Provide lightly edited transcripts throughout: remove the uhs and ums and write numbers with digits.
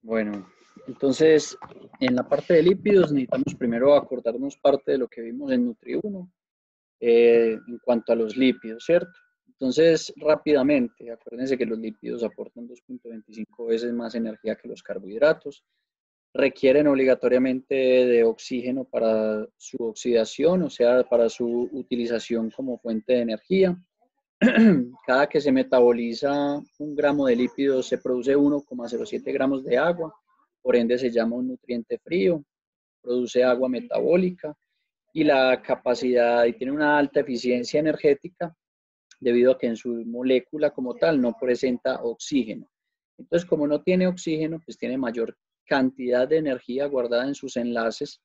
Bueno, entonces en la parte de lípidos necesitamos primero acordarnos parte de lo que vimos en Nutri1 en cuanto a los lípidos, ¿cierto? Entonces, rápidamente, acuérdense que los lípidos aportan 2.25 veces más energía que los carbohidratos, requieren obligatoriamente de oxígeno para su oxidación, o sea, para su utilización como fuente de energía. Cada que se metaboliza un gramo de lípidos se produce 1,07 gramos de agua, por ende se llama un nutriente frío, produce agua metabólica y la capacidad y tiene una alta eficiencia energética debido a que en su molécula como tal no presenta oxígeno. Entonces, como no tiene oxígeno, pues tiene mayor cantidad de energía guardada en sus enlaces,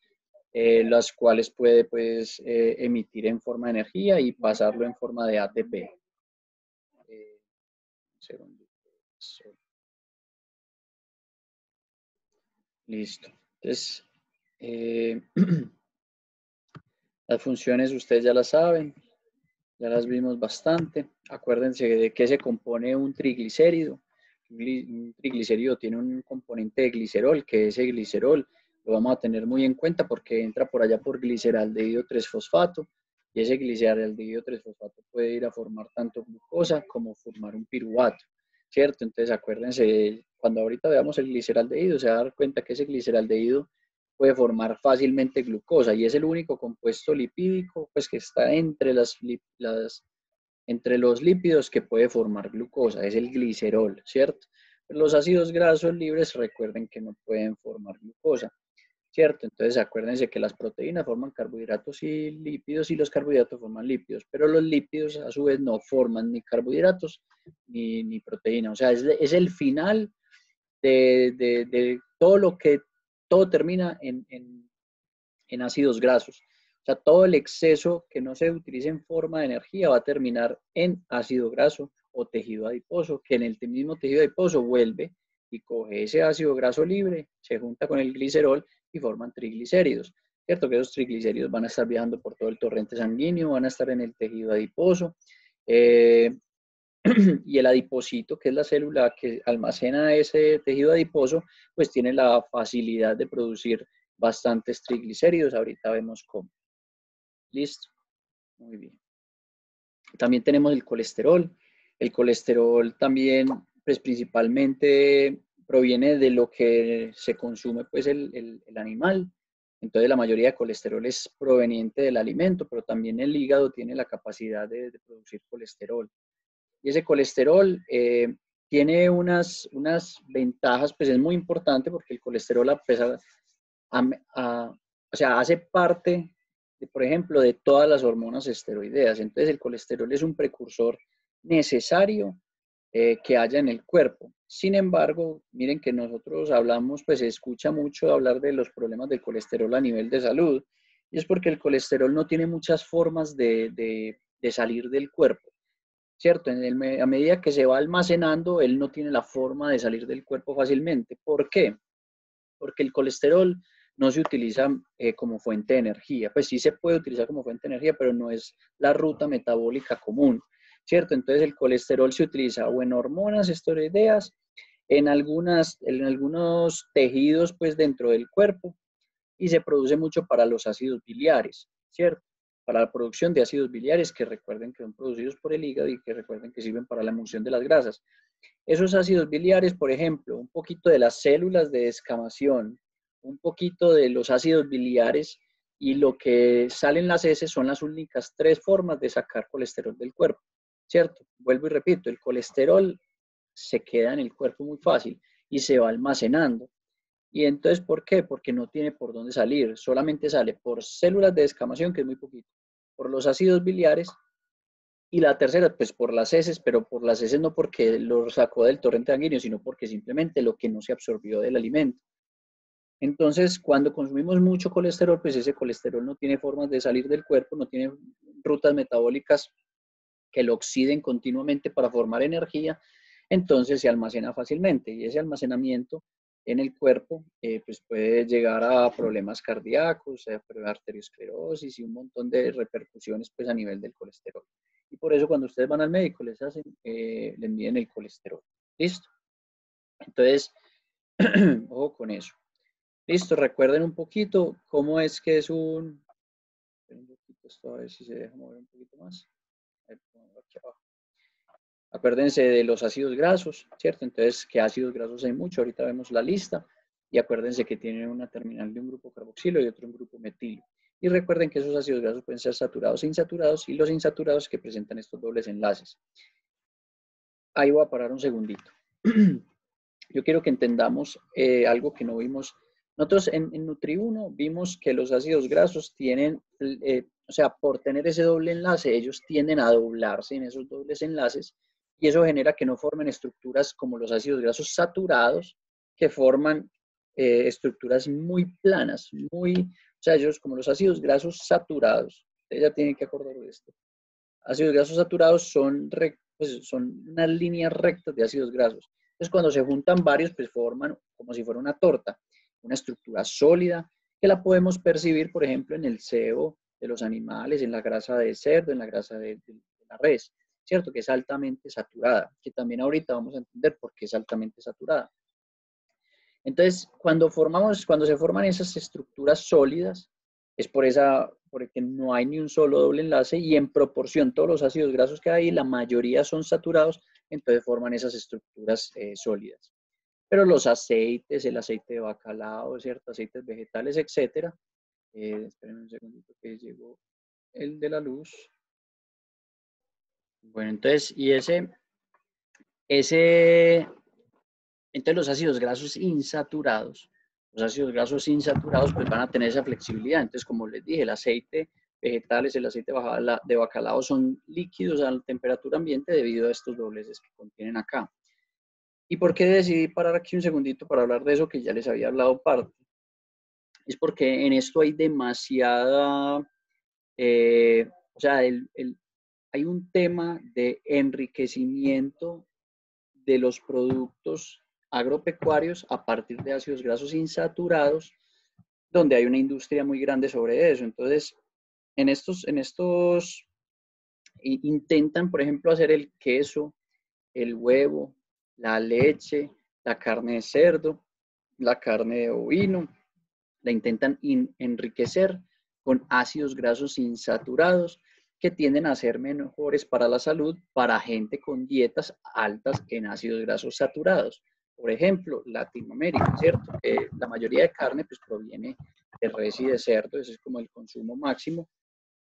las cuales puede pues, emitir en forma de energía y pasarlo en forma de ATP. Listo. Entonces, eh, las funciones ustedes ya las saben, ya las vimos bastante. Acuérdense de qué se compone un triglicérido. Un triglicérido tiene un componente de glicerol, que ese glicerol lo vamos a tener muy en cuenta porque entra por allá por gliceraldehído 3-fosfato y ese gliceraldehído 3-fosfato puede ir a formar tanto glucosa como formar un piruvato, ¿cierto? Entonces acuérdense, cuando ahorita veamos el gliceraldehído se va a dar cuenta que ese gliceraldehído puede formar fácilmente glucosa y es el único compuesto lipídico pues, que está entre los lípidos que puede formar glucosa, es el glicerol, ¿cierto? Los ácidos grasos libres recuerden que no pueden formar glucosa, ¿cierto? Entonces acuérdense que las proteínas forman carbohidratos y lípidos y los carbohidratos forman lípidos, pero los lípidos a su vez no forman ni carbohidratos ni proteína, o sea, es el final de todo lo que, todo termina en ácidos grasos. O sea, todo el exceso que no se utilice en forma de energía va a terminar en ácido graso o tejido adiposo, que en el mismo tejido adiposo vuelve y coge ese ácido graso libre, se junta con el glicerol y forman triglicéridos. ¿Cierto? Que esos triglicéridos van a estar viajando por todo el torrente sanguíneo, van a estar en el tejido adiposo. Y el adipocito, que es la célula que almacena ese tejido adiposo, pues tiene la facilidad de producir bastantes triglicéridos. Ahorita vemos cómo. Listo. Muy bien. También tenemos el colesterol. El colesterol también, pues principalmente proviene de lo que se consume, pues el animal. Entonces la mayoría de colesterol es proveniente del alimento, pero también el hígado tiene la capacidad de producir colesterol. Y ese colesterol tiene unas ventajas, pues es muy importante porque el colesterol a, a, o sea, hace parte, por ejemplo, de todas las hormonas esteroideas. Entonces el colesterol es un precursor necesario que haya en el cuerpo. Sin embargo, miren que nosotros hablamos, pues se escucha mucho hablar de los problemas del colesterol a nivel de salud, y es porque el colesterol no tiene muchas formas de salir del cuerpo. ¿Cierto? A medida que se va almacenando, él no tiene la forma de salir del cuerpo fácilmente. ¿Por qué? Porque el colesterol no se utiliza como fuente de energía. Pues sí se puede utilizar como fuente de energía, pero no es la ruta metabólica común, ¿cierto? Entonces el colesterol se utiliza o en hormonas esteroideas, en algunos tejidos pues dentro del cuerpo y se produce mucho para los ácidos biliares, ¿cierto? Para la producción de ácidos biliares que recuerden que son producidos por el hígado y que recuerden que sirven para la emulsión de las grasas. Esos ácidos biliares, por ejemplo, un poquito de las células de descamación, un poquito de los ácidos biliares y lo que sale en las heces son las únicas tres formas de sacar colesterol del cuerpo, ¿cierto? Vuelvo y repito, el colesterol se queda en el cuerpo muy fácil y se va almacenando. Y entonces, ¿por qué? Porque no tiene por dónde salir, solamente sale por células de descamación, que es muy poquito, por los ácidos biliares, y la tercera, pues por las heces, pero por las heces no porque lo sacó del torrente sanguíneo, sino porque simplemente lo que no se absorbió del alimento. Entonces, cuando consumimos mucho colesterol, pues ese colesterol no tiene formas de salir del cuerpo, no tiene rutas metabólicas que lo oxiden continuamente para formar energía, entonces se almacena fácilmente y ese almacenamiento en el cuerpo pues puede llegar a problemas cardíacos, a arteriosclerosis y un montón de repercusiones pues a nivel del colesterol. Y por eso cuando ustedes van al médico les miden el colesterol. ¿Listo? Entonces, Ojo con eso. Listo, recuerden un poquito cómo es que es un... Un poquito esto, a ver si se deja mover un poquito más. Aquí abajo. Acuérdense de los ácidos grasos, ¿cierto? Entonces, ¿qué ácidos grasos hay mucho? Ahorita vemos la lista. Y acuérdense que tienen una terminal de un grupo carboxilo y otro un grupo metilo. Y recuerden que esos ácidos grasos pueden ser saturados e insaturados y los insaturados que presentan estos dobles enlaces. Ahí voy a parar un segundito. Yo quiero que entendamos algo que no vimos. Nosotros en Nutri1 vimos que los ácidos grasos tienen, o sea, por tener ese doble enlace, ellos tienden a doblarse en esos dobles enlaces y eso genera que no formen estructuras como los ácidos grasos saturados, que forman estructuras muy planas, o sea, ellos como los ácidos grasos saturados, ustedes ya tienen que acordar de esto. Ácidos grasos saturados pues, son unas líneas rectas de ácidos grasos. Entonces, cuando se juntan varios, pues forman como si fuera una torta, una estructura sólida, que la podemos percibir, por ejemplo, en el sebo de los animales, en la grasa de cerdo, en la grasa de la res, ¿cierto? Que es altamente saturada, que también ahorita vamos a entender por qué es altamente saturada. Entonces, cuando se forman esas estructuras sólidas, es porque no hay ni un solo doble enlace y en proporción todos los ácidos grasos que hay, la mayoría son saturados, entonces forman esas estructuras sólidas. Pero los aceites, el aceite de bacalao, ¿cierto? Aceites vegetales, etcétera. Esperen un segundito que llegó el de la luz. Bueno, entonces, entonces los ácidos grasos insaturados pues van a tener esa flexibilidad. Entonces, como les dije, el aceite vegetales, el aceite de bacalao son líquidos a la temperatura ambiente debido a estos dobleces que contienen acá. ¿Y por qué decidí parar aquí un segundito para hablar de eso que ya les había hablado parte? Es porque en esto hay demasiada, o sea, hay un tema de enriquecimiento de los productos agropecuarios a partir de ácidos grasos insaturados, donde hay una industria muy grande sobre eso. Entonces, en estos intentan, por ejemplo, hacer el queso, el huevo, la leche, la carne de cerdo, la carne de ovino, la intentan enriquecer con ácidos grasos insaturados que tienden a ser mejores para la salud para gente con dietas altas en ácidos grasos saturados. Por ejemplo, Latinoamérica, ¿cierto? La mayoría de carne pues proviene de res y de cerdo, ese es como el consumo máximo,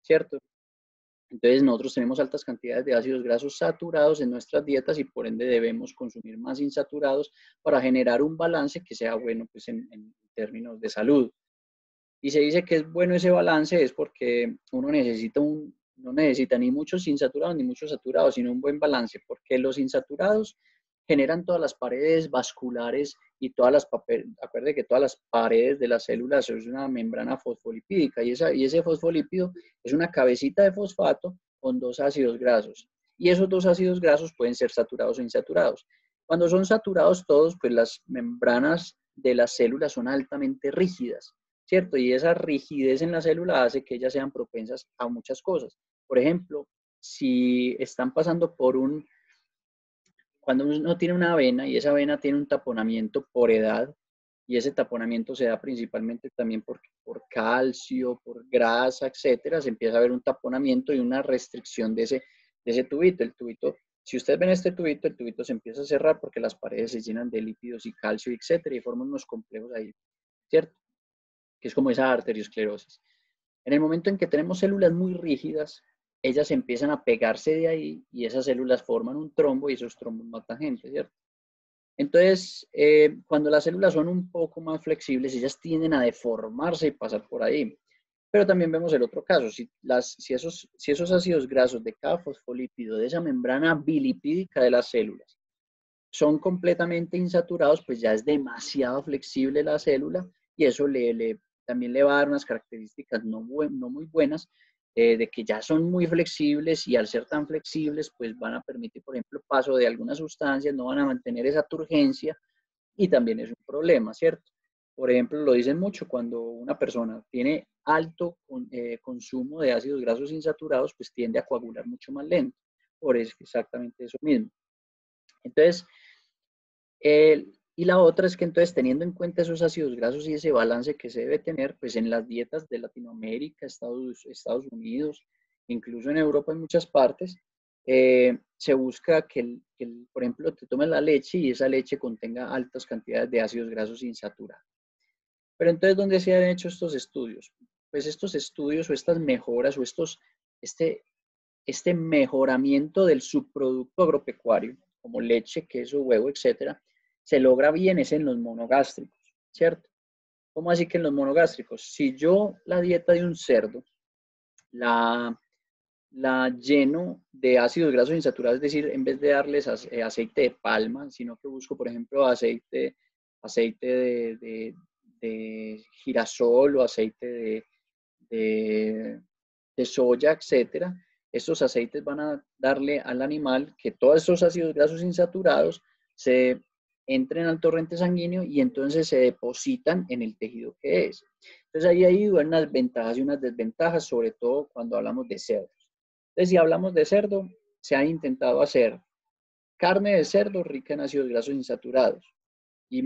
¿cierto? Entonces nosotros tenemos altas cantidades de ácidos grasos saturados en nuestras dietas y por ende debemos consumir más insaturados para generar un balance que sea bueno pues, en términos de salud. Y se dice que es bueno ese balance es porque uno no necesita ni muchos insaturados ni muchos saturados, sino un buen balance, porque los insaturados generan todas las paredes vasculares y acuerde que todas las paredes de las células es una membrana fosfolipídica y ese fosfolípido es una cabecita de fosfato con dos ácidos grasos. Y esos dos ácidos grasos pueden ser saturados o insaturados. Cuando son saturados todos, pues las membranas de las células son altamente rígidas, ¿cierto? Y esa rigidez en la célula hace que ellas sean propensas a muchas cosas. Por ejemplo, si están pasando cuando uno tiene una vena y esa vena tiene un taponamiento por edad, y ese taponamiento se da principalmente también por calcio, por grasa, etcétera, se empieza a ver un taponamiento y una restricción de ese tubito. El tubito, si ustedes ven este tubito, el tubito se empieza a cerrar porque las paredes se llenan de lípidos y calcio, etcétera, y forman unos complejos ahí, ¿cierto? Que es como esa arteriosclerosis. En el momento en que tenemos células muy rígidas, ellas empiezan a pegarse de ahí y esas células forman un trombo y esos trombos matan gente, ¿cierto? Entonces, cuando las células son un poco más flexibles, ellas tienden a deformarse y pasar por ahí. Pero también vemos el otro caso, si esos ácidos grasos de cada fosfolípido, de esa membrana bilipídica de las células, son completamente insaturados, pues ya es demasiado flexible la célula y eso también le va a dar unas características no muy buenas, de que ya son muy flexibles y al ser tan flexibles, pues van a permitir, por ejemplo, el paso de algunas sustancias, no van a mantener esa turgencia y también es un problema, ¿cierto? Por ejemplo, lo dicen mucho, cuando una persona tiene alto consumo de ácidos grasos insaturados, pues tiende a coagular mucho más lento, por eso exactamente eso mismo. Entonces, Y la otra es que entonces teniendo en cuenta esos ácidos grasos y ese balance que se debe tener, pues en las dietas de Latinoamérica, Estados Unidos, incluso en Europa en muchas partes, se busca por ejemplo, te tomes la leche y esa leche contenga altas cantidades de ácidos grasos insaturados. Pero entonces, ¿dónde se han hecho estos estudios? Pues estos estudios o estas mejoras o este, este mejoramiento del subproducto agropecuario, como leche, queso, huevo, etcétera, se logra bien es en los monogástricos, ¿cierto? ¿Cómo así que en los monogástricos? Si yo la dieta de un cerdo la, la lleno de ácidos grasos insaturados, es decir, en vez de darles aceite de palma, sino que busco, por ejemplo, aceite de girasol o aceite de soya, etcétera. Estos aceites van a darle al animal que todos esos ácidos grasos insaturados se entren al torrente sanguíneo y entonces se depositan en el tejido que es. Entonces ahí hay unas ventajas y unas desventajas, sobre todo cuando hablamos de cerdos. Entonces si hablamos de cerdo, se ha intentado hacer carne de cerdo rica en ácidos grasos insaturados y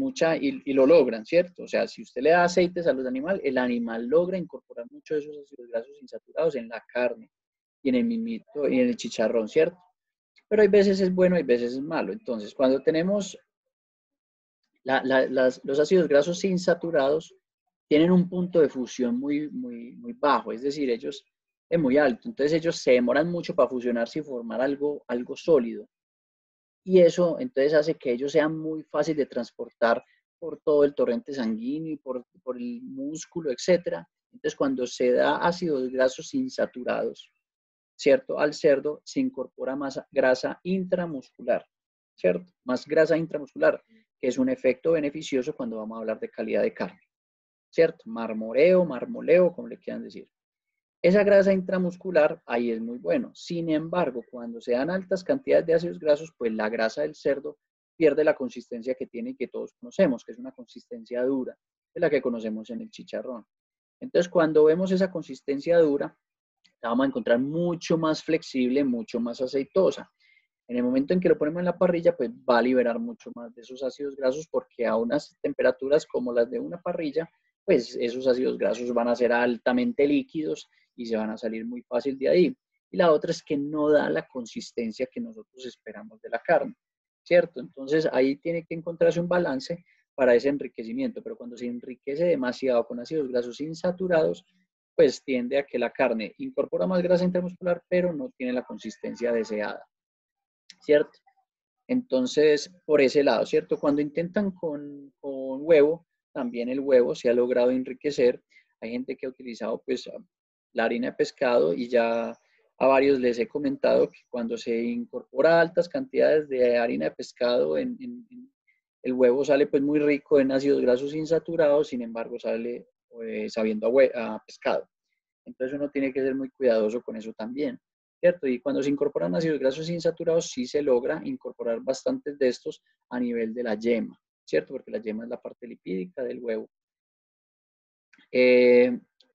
lo logran, ¿cierto? O sea, si usted le da aceites a los animales, el animal logra incorporar muchos de esos ácidos grasos insaturados en la carne y en el mimito y en el chicharrón, ¿cierto? Pero hay veces es bueno, hay veces es malo. Entonces, cuando tenemos los ácidos grasos insaturados, tienen un punto de fusión muy bajo, es decir, ellos es muy alto. Entonces, ellos se demoran mucho para fusionarse y formar algo sólido. Y eso entonces hace que ellos sean muy fáciles de transportar por todo el torrente sanguíneo y por el músculo, etcétera. Entonces, cuando se da ácidos grasos insaturados, ¿cierto? Al cerdo se incorpora más grasa intramuscular, ¿cierto? Más grasa intramuscular, que es un efecto beneficioso cuando vamos a hablar de calidad de carne, ¿cierto? Marmoreo, marmoleo, como le quieran decir. Esa grasa intramuscular ahí es muy bueno. Sin embargo, cuando se dan altas cantidades de ácidos grasos, pues la grasa del cerdo pierde la consistencia que tiene y que todos conocemos, que es una consistencia dura, de la que conocemos en el chicharrón. Entonces, cuando vemos esa consistencia dura, la vamos a encontrar mucho más flexible, mucho más aceitosa. En el momento en que lo ponemos en la parrilla, pues va a liberar mucho más de esos ácidos grasos porque a unas temperaturas como las de una parrilla, pues esos ácidos grasos van a ser altamente líquidos y se van a salir muy fácil de ahí. Y la otra es que no da la consistencia que nosotros esperamos de la carne, ¿cierto? Entonces ahí tiene que encontrarse un balance para ese enriquecimiento, pero cuando se enriquece demasiado con ácidos grasos insaturados, pues tiende a que la carne incorpora más grasa intramuscular, pero no tiene la consistencia deseada, ¿cierto? Entonces, por ese lado, ¿cierto? Cuando intentan con huevo, también el huevo se ha logrado enriquecer. Hay gente que ha utilizado pues la harina de pescado y ya a varios les he comentado que cuando se incorpora altas cantidades de harina de pescado el huevo sale pues muy rico en ácidos grasos insaturados, sin embargo sale sabiendo a pescado. Entonces uno tiene que ser muy cuidadoso con eso también, ¿cierto? Y cuando se incorporan ácidos grasos insaturados, sí se logra incorporar bastantes de estos a nivel de la yema, ¿cierto? Porque la yema es la parte lipídica del huevo.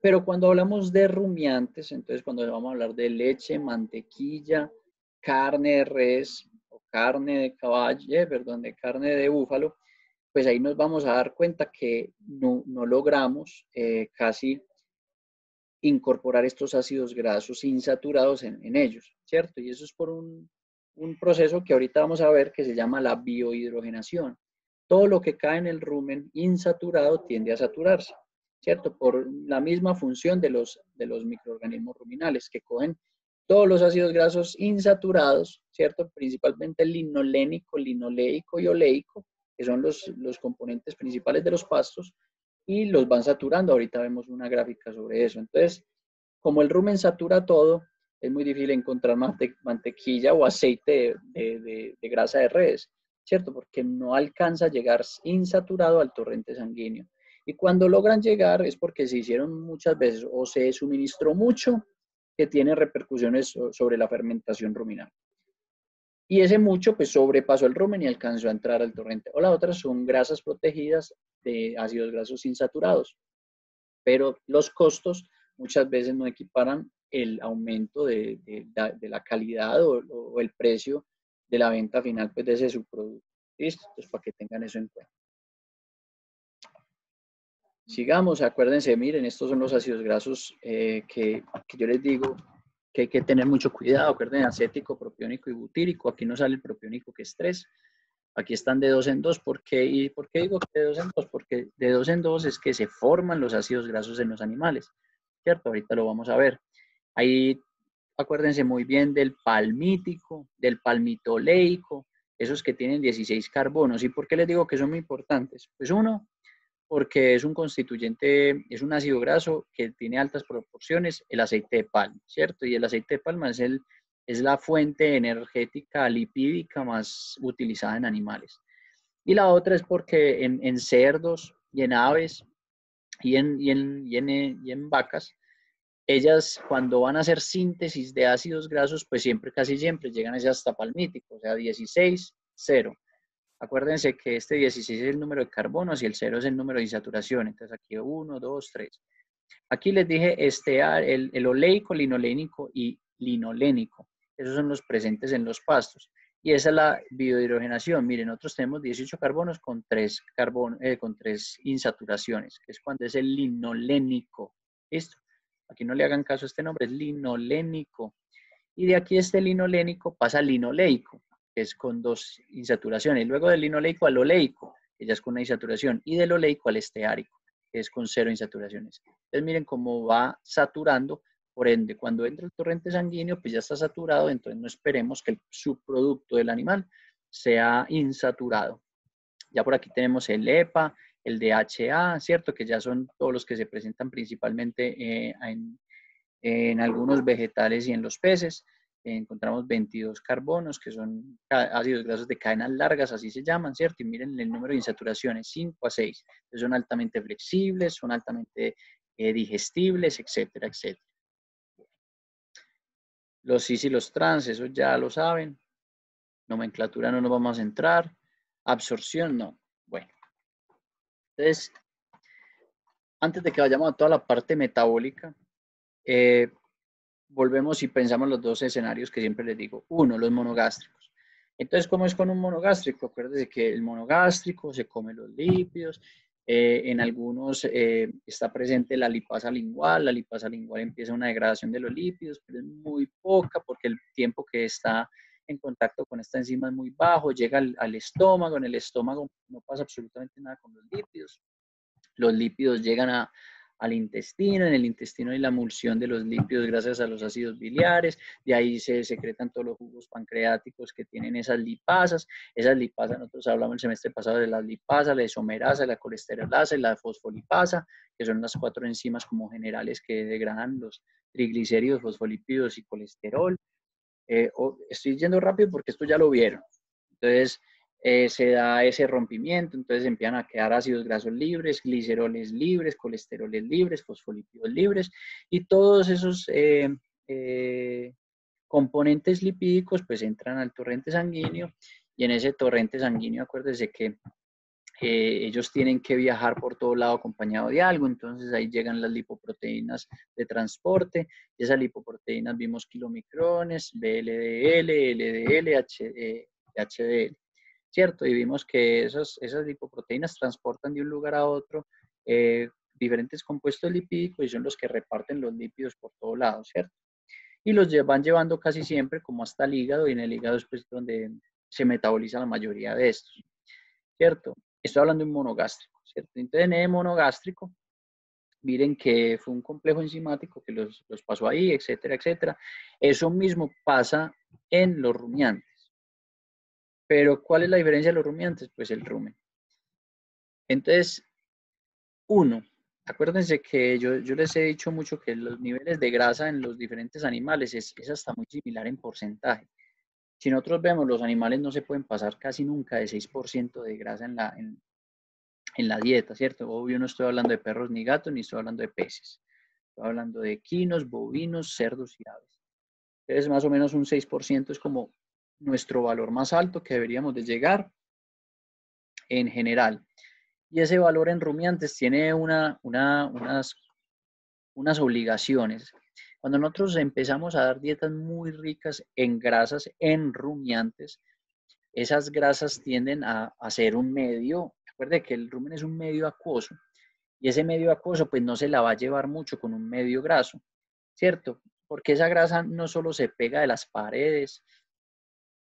Pero cuando hablamos de rumiantes, entonces cuando vamos a hablar de leche, mantequilla, carne de res o carne de caballo, perdón, de carne de búfalo, pues ahí nos vamos a dar cuenta que no logramos casi incorporar estos ácidos grasos insaturados en ellos, ¿cierto? Y eso es por un proceso que ahorita vamos a ver que se llama la biohidrogenación. Todo lo que cae en el rumen insaturado tiende a saturarse, ¿cierto? Por la misma función de los microorganismos ruminales que cogen todos los ácidos grasos insaturados, ¿cierto? Principalmente el linolénico, linoleico y oleico, que son los componentes principales de los pastos, y los van saturando. Ahorita vemos una gráfica sobre eso. Entonces, como el rumen satura todo, es muy difícil encontrar mantequilla o aceite de grasa de res, ¿cierto? Porque no alcanza a llegar insaturado al torrente sanguíneo. Y cuando logran llegar es porque se hicieron muchas veces o se suministró mucho que tiene repercusiones sobre la fermentación ruminal. Y ese mucho pues sobrepasó el rumen y alcanzó a entrar al torrente. O la otra son grasas protegidas de ácidos grasos insaturados. Pero los costos muchas veces no equiparan el aumento de la calidad o el precio de la venta final pues, de ese subproducto. ¿Listo? Entonces, para que tengan eso en cuenta. Sigamos, acuérdense, miren, estos son los ácidos grasos que yo les digo que hay que tener mucho cuidado. Acuérdense, acético, propiónico y butírico. Aquí no sale el propiónico, que es 3. Aquí están de 2 en 2. ¿Por qué? ¿Y por qué digo que de 2 en 2? Porque de 2 en 2 es que se forman los ácidos grasos en los animales, ¿cierto? Ahorita lo vamos a ver. Ahí acuérdense muy bien del palmítico, del palmitoleico, esos que tienen 16 carbonos. ¿Y por qué les digo que son muy importantes? Pues uno, porque es un constituyente, es un ácido graso que tiene altas proporciones, el aceite de palma, ¿cierto? Y el aceite de palma es la fuente energética lipídica más utilizada en animales. Y la otra es porque en cerdos y en aves y en vacas, ellas cuando van a hacer síntesis de ácidos grasos, pues siempre, casi siempre llegan a ese hasta palmítico, o sea, 16, 0. Acuérdense que este 16 es el número de carbonos y el 0 es el número de insaturación. Entonces aquí 1, 2, 3. Aquí les dije el oleico, linolénico y linolénico. Esos son los presentes en los pastos. Y esa es la biohidrogenación. Miren, nosotros tenemos 18 carbonos con 3, con 3 insaturaciones, que es cuando es el linolénico. ¿Listo? Aquí no le hagan caso a este nombre, es linolénico. Y de aquí este linolénico pasa al linoleico, que es con 2 insaturaciones. Luego del linoleico al oleico, que ya es con una insaturación. Y del oleico al esteárico, que es con 0 insaturaciones. Entonces miren cómo va saturando. Por ende, cuando entra el torrente sanguíneo, pues ya está saturado. Entonces no esperemos que el subproducto del animal sea insaturado. Ya por aquí tenemos el EPA, el DHA, ¿cierto? Que ya son todos los que se presentan principalmente en algunos vegetales y en los peces. Encontramos 22 carbonos, que son ácidos grasos de cadenas largas, así se llaman, ¿cierto? Y miren el número de insaturaciones, 5 a 6. Entonces son altamente flexibles, son altamente digestibles, etcétera, etcétera. Los cis y los trans, eso ya lo saben. Nomenclatura no nos vamos a entrar. Absorción, no. Bueno, entonces, antes de que vayamos a toda la parte metabólica, volvemos y pensamos los dos escenarios que siempre les digo. Uno, los monogástricos. Entonces, ¿cómo es con un monogástrico? Acuérdense que el monogástrico se come los lípidos. En algunos está presente la lipasa lingual. La lipasa lingual empieza una degradación de los lípidos, pero es muy poca porque el tiempo que está en contacto con esta enzima es muy bajo. Llega al estómago. En el estómago no pasa absolutamente nada con los lípidos. Los lípidos llegan al intestino, en el intestino hay la emulsión de los lípidos gracias a los ácidos biliares, de ahí se secretan todos los jugos pancreáticos que tienen esas lipasas. Nosotros hablamos el semestre pasado de las lipasas, la isomerasa, la colesterolasa y la fosfolipasa, que son las 4 enzimas como generales que degradan los triglicéridos, fosfolípidos y colesterol. Estoy yendo rápido porque esto ya lo vieron. Entonces, se da ese rompimiento, entonces empiezan a quedar ácidos grasos libres, gliceroles libres, colesteroles libres, fosfolípidos libres, y todos esos componentes lipídicos pues entran al torrente sanguíneo, y en ese torrente sanguíneo acuérdense que ellos tienen que viajar por todo lado acompañado de algo, entonces ahí llegan las lipoproteínas de transporte, y esas lipoproteínas vimos kilomicrones, VLDL, LDL, HDL, ¿cierto? Y vimos que esas lipoproteínas transportan de un lugar a otro diferentes compuestos lipídicos y son los que reparten los lípidos por todo lado, ¿cierto? Y los van llevando casi siempre como hasta el hígado, y en el hígado es pues donde se metaboliza la mayoría de estos, ¿cierto? Estoy hablando de un monogástrico, ¿cierto? Entonces, en el monogástrico, miren que fue un complejo enzimático que los pasó ahí, etcétera, etcétera. Eso mismo pasa en los rumiantes. Pero, ¿cuál es la diferencia de los rumiantes? Pues el rumen. Entonces, uno, acuérdense que yo les he dicho mucho que los niveles de grasa en los diferentes animales es hasta muy similar en porcentaje. Si nosotros vemos, los animales no se pueden pasar casi nunca de 6% de grasa en la dieta, ¿cierto? Obvio no estoy hablando de perros ni gatos, ni estoy hablando de peces. Estoy hablando de equinos, bovinos, cerdos y aves. Entonces, más o menos un 6% es como nuestro valor más alto que deberíamos de llegar en general. Y ese valor en rumiantes tiene unas obligaciones. Cuando nosotros empezamos a dar dietas muy ricas en grasas en rumiantes, esas grasas tienden a ser un medio. Recuerde que el rumen es un medio acuoso. Y ese medio acuoso pues no se la va a llevar mucho con un medio graso, ¿cierto? Porque esa grasa no solo se pega de las paredes,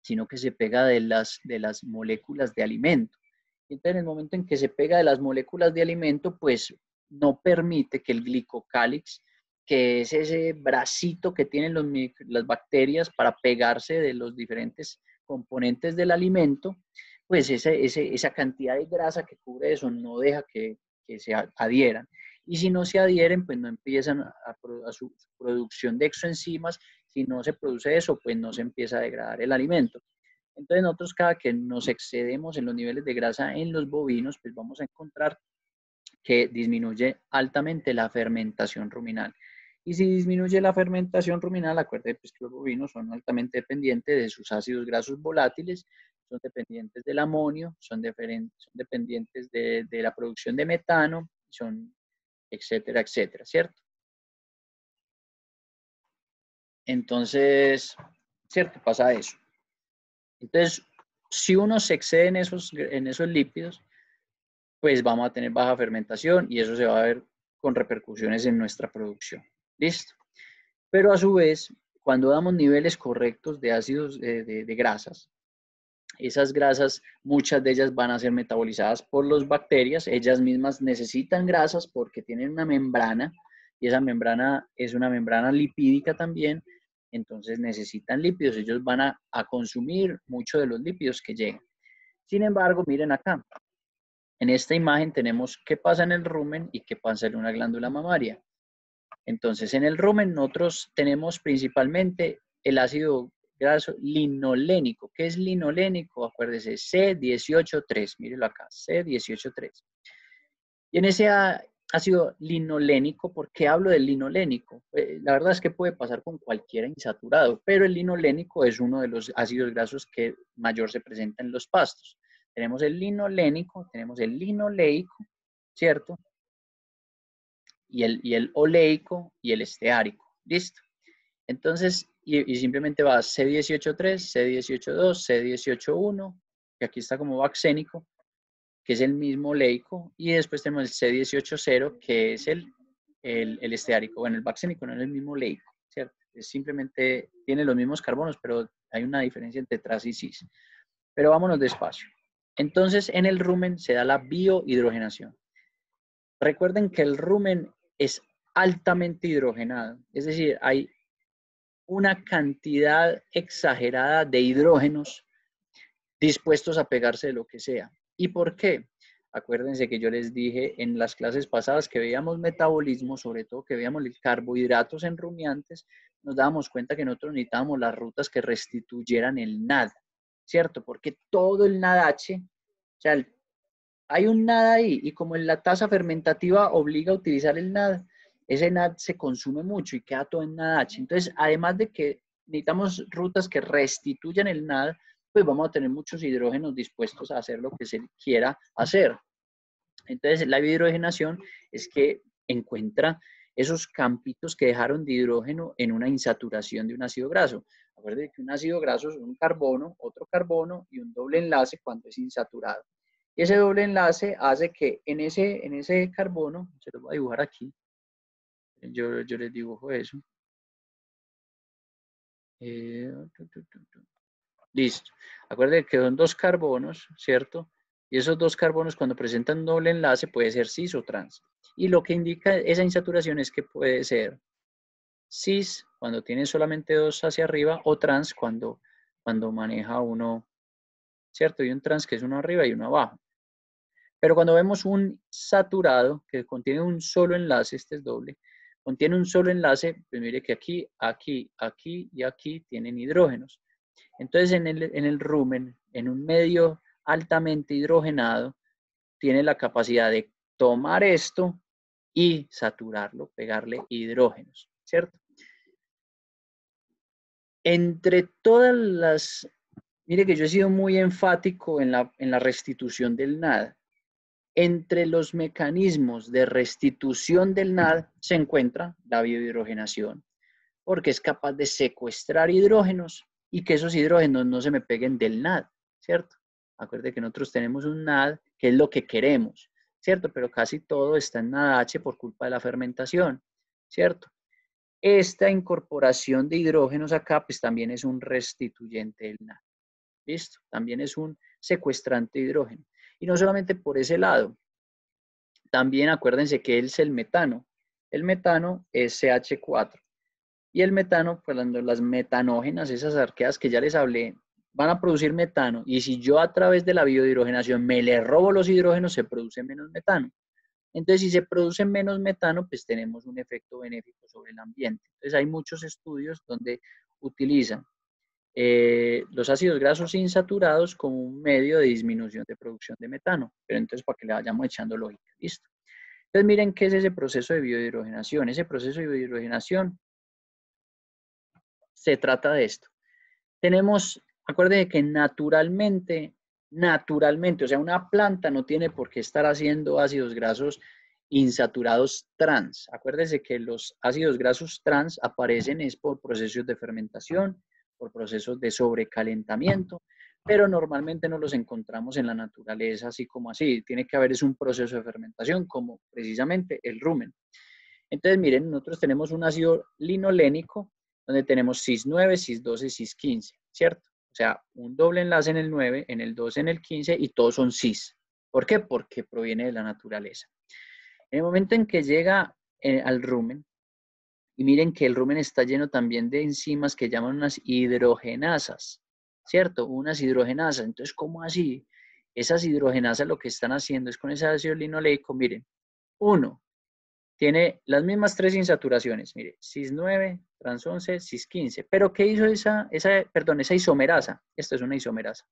sino que se pega de las moléculas de alimento. Entonces, en el momento en que se pega de las moléculas de alimento, pues no permite que el glicocálix, que es ese bracito que tienen las bacterias para pegarse de los diferentes componentes del alimento, pues esa cantidad de grasa que cubre eso no deja que se adhieran. Y si no se adhieren, pues no empiezan a su producción de exoenzimas. Si no se produce eso, pues no se empieza a degradar el alimento. Entonces nosotros cada que nos excedemos en los niveles de grasa en los bovinos, pues vamos a encontrar que disminuye altamente la fermentación ruminal. Y si disminuye la fermentación ruminal, acuérdense pues, que los bovinos son altamente dependientes de sus ácidos grasos volátiles, son dependientes del amonio, son dependientes de la producción de metano, son etcétera, etcétera, ¿cierto? Entonces, ¿cierto? Pasa eso. Entonces, si uno se excede en esos lípidos, pues vamos a tener baja fermentación y eso se va a ver con repercusiones en nuestra producción. ¿Listo? Pero a su vez, cuando damos niveles correctos de ácidos de grasas, esas grasas, muchas de ellas van a ser metabolizadas por las bacterias, ellas mismas necesitan grasas porque tienen una membrana y esa membrana es una membrana lipídica también, entonces necesitan lípidos, ellos van a consumir mucho de los lípidos que llegan. Sin embargo, miren acá, en esta imagen tenemos qué pasa en el rumen y qué pasa en una glándula mamaria. Entonces, en el rumen nosotros tenemos principalmente el ácido graso linolénico. ¿Qué es linolénico? Acuérdese, C18,3. Mírelo acá, C18,3. Y en ese ácido linolénico, ¿por qué hablo del linolénico? La verdad es que puede pasar con cualquier insaturado, pero el linolénico es uno de los ácidos grasos que mayor se presenta en los pastos. Tenemos el linolénico, tenemos el linoleico, ¿cierto? Y el oleico y el esteárico. ¿Listo? Entonces, y simplemente va C18,3, C18,2, C18,1, que aquí está como vaccénico, que es el mismo oleico, y después tenemos el C18,0, que es el esteárico. Bueno, el vaccénico no es el mismo oleico, ¿cierto? Es simplemente tiene los mismos carbonos, pero hay una diferencia entre tras y cis. Pero vámonos despacio. Entonces, en el rumen se da la biohidrogenación. Recuerden que el rumen es altamente hidrogenado, es decir, hay una cantidad exagerada de hidrógenos dispuestos a pegarse de lo que sea. ¿Y por qué? Acuérdense que yo les dije en las clases pasadas que veíamos metabolismo, sobre todo que veíamos carbohidratos en rumiantes, nos dábamos cuenta que nosotros necesitábamos las rutas que restituyeran el NAD, ¿cierto? Porque todo el NADH, o sea, hay un NAD ahí y como la tasa fermentativa obliga a utilizar el NAD, ese NAD se consume mucho y queda todo en NADH. Entonces, además de que necesitamos rutas que restituyan el NAD, pues vamos a tener muchos hidrógenos dispuestos a hacer lo que se quiera hacer. Entonces, la biohidrogenación es que encuentra esos campitos que dejaron de hidrógeno en una insaturación de un ácido graso. Acuérdense que un ácido graso es un carbono, otro carbono y un doble enlace cuando es insaturado. Y ese doble enlace hace que en ese carbono, se lo voy a dibujar aquí, yo les dibujo eso. Listo. Acuérdense que son dos carbonos, ¿cierto? Y esos dos carbonos cuando presentan un doble enlace puede ser cis o trans. Y lo que indica esa insaturación es que puede ser cis cuando tiene solamente dos hacia arriba o trans cuando maneja uno, ¿cierto? Y un trans que es uno arriba y uno abajo. Pero cuando vemos un saturado que contiene un solo enlace, este es doble, contiene un solo enlace, pues mire que aquí, aquí, aquí y aquí tienen hidrógenos. Entonces en el rumen, en un medio altamente hidrogenado, tiene la capacidad de tomar esto y saturarlo, pegarle hidrógenos, ¿cierto? Entre todas las, mire que yo he sido muy enfático en la restitución del NAD. Entre los mecanismos de restitución del NAD se encuentra la biohidrogenación, porque es capaz de secuestrar hidrógenos y que esos hidrógenos no se me peguen del NAD, ¿cierto? Acuérdense que nosotros tenemos un NAD que es lo que queremos. ¿cierto? Pero casi todo está en NADH por culpa de la fermentación, ¿cierto? Esta incorporación de hidrógenos acá, pues también es un restituyente del NAD. ¿Listo? También es un secuestrante de hidrógeno. Y no solamente por ese lado, también acuérdense que es el metano. El metano es CH4. Y el metano, pues las metanógenas, esas arqueas que ya les hablé, van a producir metano. Y si yo a través de la biodihidrogenación me le robo los hidrógenos, se produce menos metano. Entonces, si se produce menos metano, pues tenemos un efecto benéfico sobre el ambiente. Entonces, hay muchos estudios donde utilizan los ácidos grasos insaturados como un medio de disminución de producción de metano. Pero entonces, para que le vayamos echando lógica, ¿listo? Entonces, miren qué es ese proceso de biodihidrogenación. Ese proceso de biodihidrogenación se trata de esto. Tenemos, acuérdense que naturalmente, o sea, una planta no tiene por qué estar haciendo ácidos grasos insaturados trans. Acuérdense que los ácidos grasos trans aparecen es por procesos de fermentación, por procesos de sobrecalentamiento, pero normalmente no los encontramos en la naturaleza así como así. Tiene que haber es un proceso de fermentación como precisamente el rumen. Entonces, miren, nosotros tenemos un ácido linolénico donde tenemos cis9, cis12, cis15, ¿cierto? O sea, un doble enlace en el 9, en el 12, en el 15 y todos son cis. ¿Por qué? Porque proviene de la naturaleza. En el momento en que llega al rumen, y miren que el rumen está lleno también de enzimas que llaman unas hidrogenasas, ¿cierto? Unas hidrogenasas. Entonces, ¿cómo así? Esas hidrogenasas lo que están haciendo es con ese ácido linoleico, miren, uno, tiene las mismas tres insaturaciones, mire, cis9, trans11, cis15. Pero ¿qué hizo esa isomerasa? Esto es una isomerasa.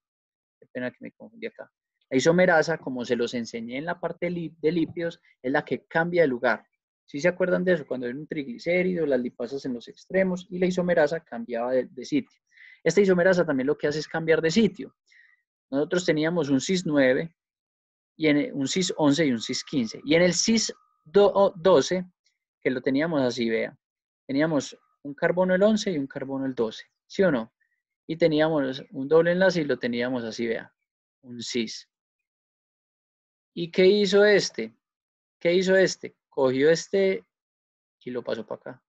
Qué pena que me confundí acá. La isomerasa, como se los enseñé en la parte de lípidos, es la que cambia de lugar. ¿Sí se acuerdan de eso? Cuando hay un triglicérido, las lipasas en los extremos y la isomerasa cambiaba de sitio. Esta isomerasa también lo que hace es cambiar de sitio. Nosotros teníamos un cis9, un cis11 y un cis15. Y en el cis12, que lo teníamos así, vea, teníamos un carbono el 11 y un carbono el 12, ¿sí o no? Y teníamos un doble enlace y lo teníamos así, vea, un cis. ¿Y qué hizo este? ¿Qué hizo este? Cogió este y lo pasó para acá.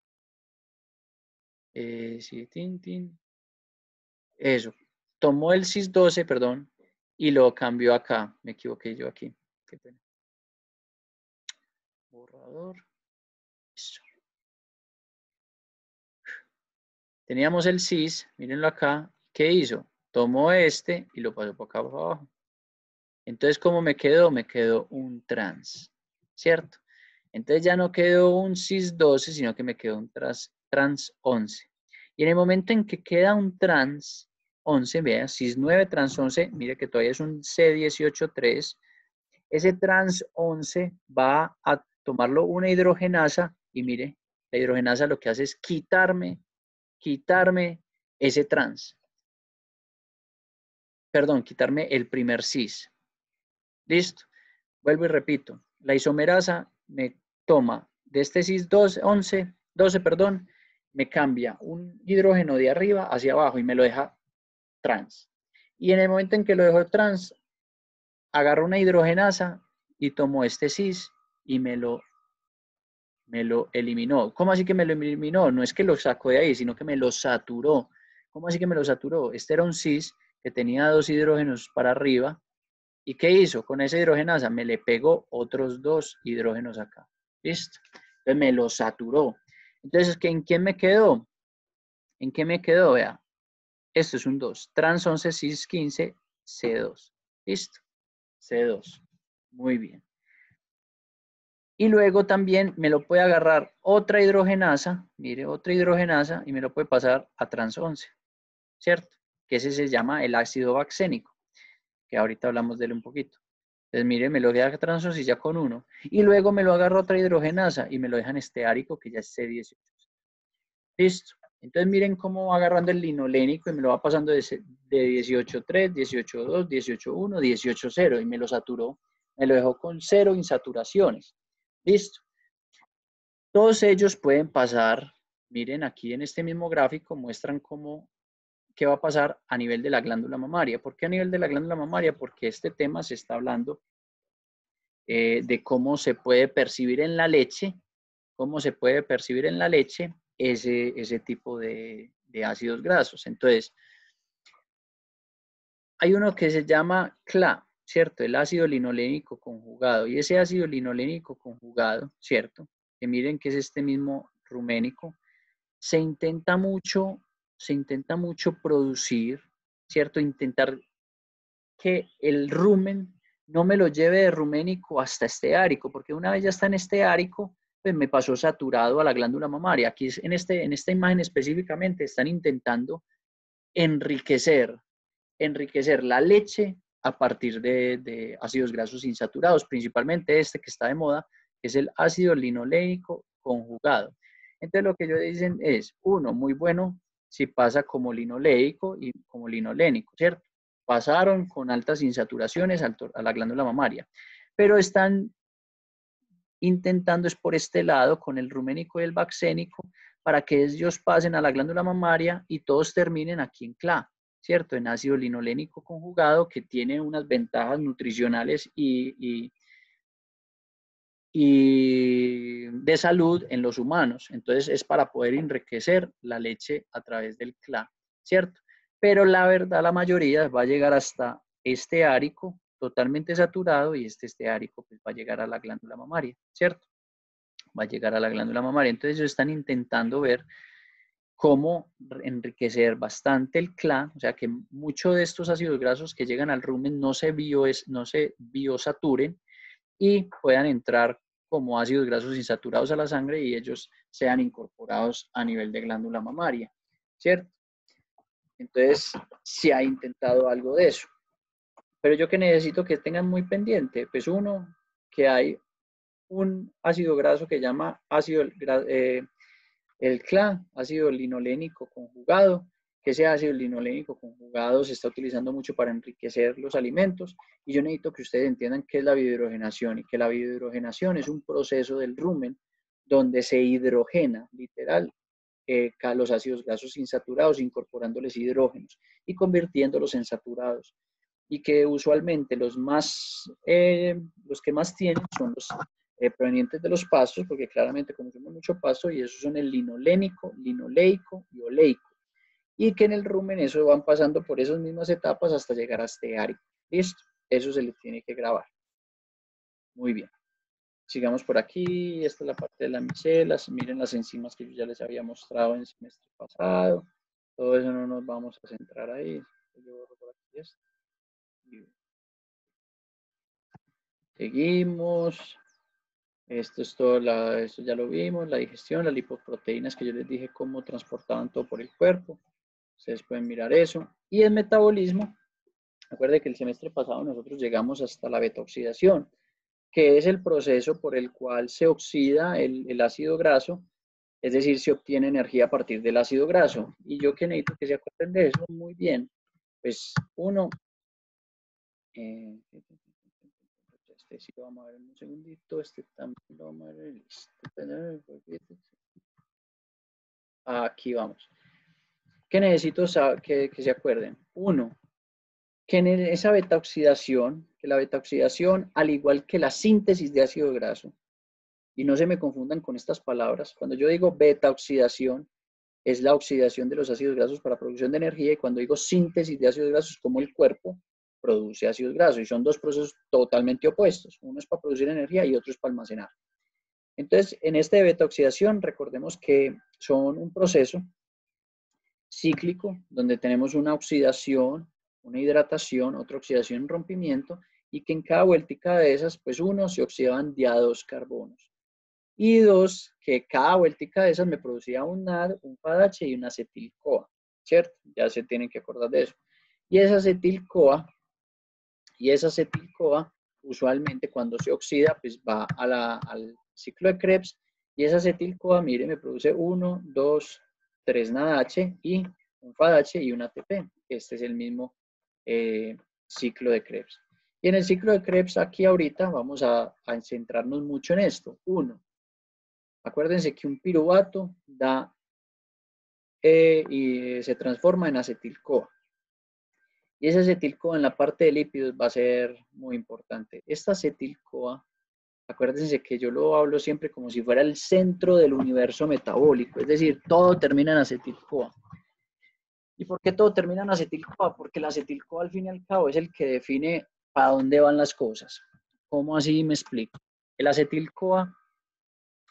Sí, tin, tin. Eso. Tomó el cis12, perdón, y lo cambió acá. Me equivoqué yo aquí. Qué pena. Borrador. Eso. Teníamos el cis, mírenlo acá. ¿Qué hizo? Tomó este y lo pasó por acá por abajo. Entonces, ¿cómo me quedó? Me quedó un trans, ¿cierto? Entonces ya no quedó un cis 12, sino que me quedó un trans 11. Y en el momento en que queda un trans 11, vea, cis 9 trans 11, mire que todavía es un C18-3. Ese trans 11 va a tomarlo una hidrogenasa y mire, la hidrogenasa lo que hace es quitarme ese trans. Perdón, quitarme el primer cis. Listo. Vuelvo y repito. La isomerasa me toma de este cis 12, perdón, me cambia un hidrógeno de arriba hacia abajo y me lo deja trans. Y en el momento en que lo dejo trans, agarro una hidrogenasa y tomo este cis y me lo eliminó. ¿Cómo así que me lo eliminó? No es que lo sacó de ahí, sino que me lo saturó. ¿Cómo así que me lo saturó? Este era un cis que tenía dos hidrógenos para arriba. ¿Y qué hizo? Con esa hidrogenasa me le pegó otros dos hidrógenos acá. ¿Listo? Entonces me lo saturó. Entonces, ¿en quién me quedó? ¿En qué me quedó? Vea, esto es un 2. Trans 11 cis 15 C2. ¿Listo? C2. Muy bien. Y luego también me lo puede agarrar otra hidrogenasa, mire, otra hidrogenasa, y me lo puede pasar a trans 11, ¿cierto? Que ese se llama el ácido baxénico, que ahorita hablamos de él un poquito. Entonces, mire, me lo deja trans 11 ya con uno. Y luego me lo agarra otra hidrogenasa y me lo dejan esteárico, que ya es C18. Listo. Entonces, miren cómo va agarrando el linolénico y me lo va pasando de 18.3, 18.2, 18.1, 18.0 y me lo saturó. Me lo dejó con 0 insaturaciones. Listo. Todos ellos pueden pasar, miren aquí en este mismo gráfico muestran qué va a pasar a nivel de la glándula mamaria. ¿Por qué a nivel de la glándula mamaria? Porque este tema se está hablando de cómo se puede percibir en la leche, ese tipo de ácidos grasos. Entonces, hay uno que se llama CLA, ¿cierto? El ácido linolénico conjugado. Y ese ácido linolénico conjugado, ¿cierto? Que miren que es este mismo ruménico, se intenta mucho producir, ¿cierto? Intentar que el rumen no me lo lleve de ruménico hasta esteárico, porque una vez ya está en esteárico, pues me pasó saturado a la glándula mamaria. Aquí en esta imagen específicamente están intentando enriquecer la leche a partir de ácidos grasos insaturados, principalmente este que está de moda, que es el ácido linolénico conjugado. Entonces lo que ellos dicen es, uno, muy bueno si pasa como linoleico y como linolénico, ¿cierto? Pasaron con altas insaturaciones a la glándula mamaria, pero están intentando es por este lado con el ruménico y el baxénico para que ellos pasen a la glándula mamaria y todos terminen aquí en CLA, ¿cierto? En ácido linolénico conjugado que tiene unas ventajas nutricionales y de salud en los humanos. Entonces es para poder enriquecer la leche a través del CLA, ¿cierto? Pero la verdad, la mayoría va a llegar hasta este árico totalmente saturado y este esteárico pues va a llegar a la glándula mamaria, ¿cierto? Va a llegar a la glándula mamaria. Entonces ellos están intentando ver cómo enriquecer bastante el CLA, o sea que muchos de estos ácidos grasos que llegan al rumen no se biosaturen y puedan entrar como ácidos grasos insaturados a la sangre y ellos sean incorporados a nivel de glándula mamaria, ¿cierto? Entonces, se ha intentado algo de eso. Pero yo que necesito que tengan muy pendiente, pues uno, que hay un ácido graso que llama el CLA, ácido linolénico conjugado, que ese ácido linolénico conjugado se está utilizando mucho para enriquecer los alimentos y yo necesito que ustedes entiendan qué es la biohidrogenación y que la biohidrogenación es un proceso del rumen donde se hidrogena, literal, los ácidos grasos insaturados incorporándoles hidrógenos y convirtiéndolos en saturados y que usualmente los que más tienen son los provenientes de los pastos, porque claramente consumimos mucho pasto y esos son el linolénico, linoleico y oleico. Y que en el rumen eso van pasando por esas mismas etapas hasta llegar a esteárico. ¿Listo? Eso se le tiene que grabar. Muy bien. Sigamos por aquí. Esta es la parte de las micelas. Miren las enzimas que yo ya les había mostrado en el semestre pasado. Todo eso no nos vamos a centrar ahí. Yo borro por aquí esto. Seguimos. Esto es todo, esto ya lo vimos, la digestión, las lipoproteínas que yo les dije cómo transportaban todo por el cuerpo. Ustedes pueden mirar eso. Y el metabolismo, recuerden que el semestre pasado nosotros llegamos hasta la beta-oxidación, que es el proceso por el cual se oxida el ácido graso, es decir, se obtiene energía a partir del ácido graso. Y yo que necesito que se acuerden de eso muy bien. Pues uno, este sí lo vamos a ver en un segundito, este también lo vamos a ver, aquí vamos. ¿Qué necesito que se acuerden? Uno, que en esa beta-oxidación, que la beta-oxidación, al igual que la síntesis de ácido graso, y no se me confundan con estas palabras, cuando yo digo beta-oxidación, es la oxidación de los ácidos grasos para producción de energía, y cuando digo síntesis de ácidos grasos, como el cuerpo produce ácidos grasos, y son dos procesos totalmente opuestos. Uno es para producir energía y otro es para almacenar. Entonces, en esta beta-oxidación, recordemos que son un proceso cíclico, donde tenemos una oxidación, una hidratación, otra oxidación, un rompimiento, y que en cada vueltica de esas, pues uno, se oxidaban ya 2 carbonos. Y dos, que cada vueltica de esas me producía un NAD, un FADH y una acetil-CoA, ¿cierto? Ya se tienen que acordar de eso. Y esa acetil-CoA, usualmente cuando se oxida, pues va al ciclo de Krebs, y esa acetil-CoA, mire, me produce 1, 2, 3 NADH y un FADH y un ATP. Este es el mismo ciclo de Krebs. Y en el ciclo de Krebs, aquí ahorita vamos a centrarnos mucho en esto. Uno, acuérdense que un piruvato da y se transforma en acetil-CoA. Y ese acetil-CoA en la parte de lípidos va a ser muy importante. Esta acetil-CoA Acuérdense que yo lo hablo siempre como si fuera el centro del universo metabólico, es decir, todo termina en acetil-CoA. ¿Y por qué todo termina en acetil-CoA? Porque el acetil-CoA al fin y al cabo es el que define para dónde van las cosas. ¿Cómo así me explico? El acetil-CoA,